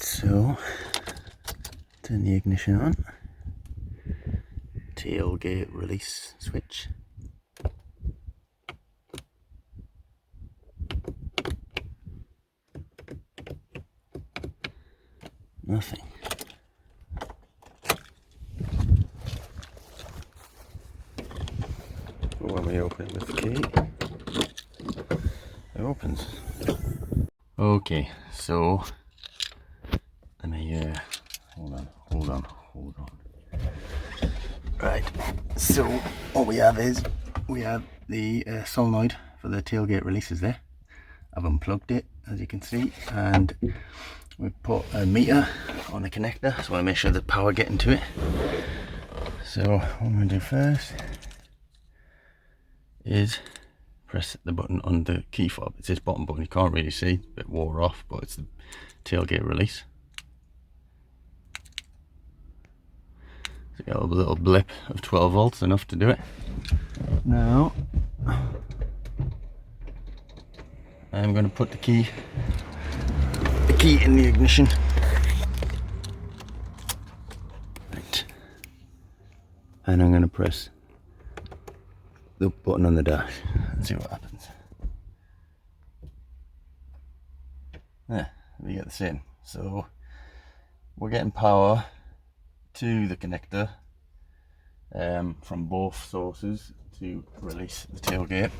So turn the ignition on, tailgate release switch. Nothing. When we open it with the key, it opens. Okay, so let me hold on. Right, so what we have is the solenoid for the tailgate releases there. I've unplugged it, as you can see, and we've put a meter on the connector, so I want to make sure the power getting to it. So what I'm going to do first is press the button on the key fob. It's this bottom button, you can't really see, a bit wore off, but it's the tailgate release. So you got a little blip of 12 volts, enough to do it. Now I'm going to put the key in the ignition. Right. And I'm going to press the button on the dash and see what happens. There, we get the same. So we're getting power to the connector from both sources to release the tailgate,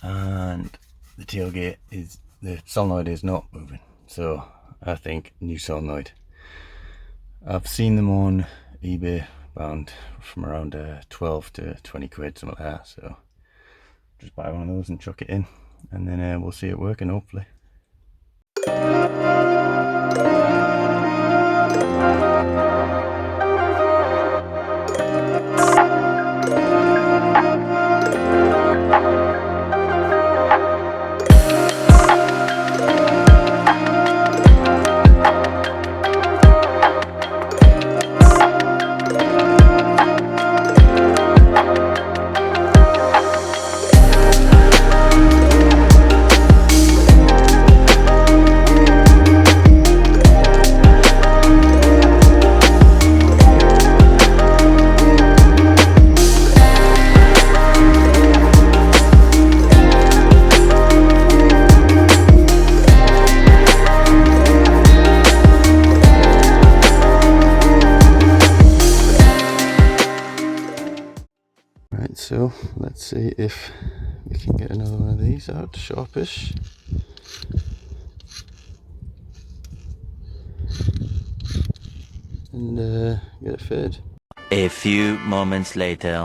and the tailgate is, the solenoid is not moving, so I think new solenoid. I've seen them on eBay bound from around 12 to 20 quid, something like that, so just buy one of those and chuck it in, and then we'll see it working hopefully. Right, so let's see if we can get another one of these out, sharpish. And get it fitted. A few moments later.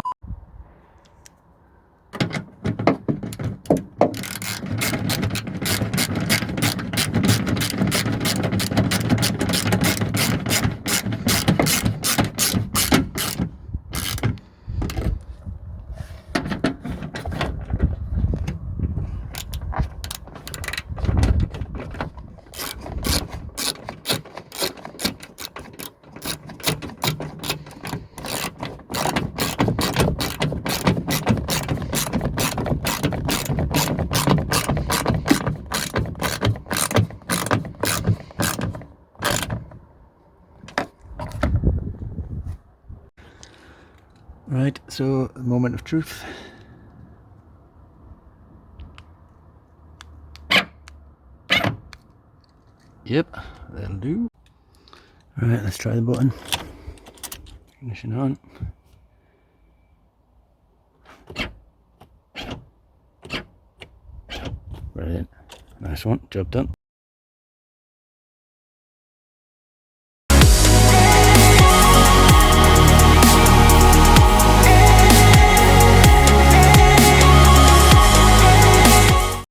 Right, so moment of truth. Yep, that'll do. Right, let's try the button. Ignition on. Brilliant. Nice one, job done.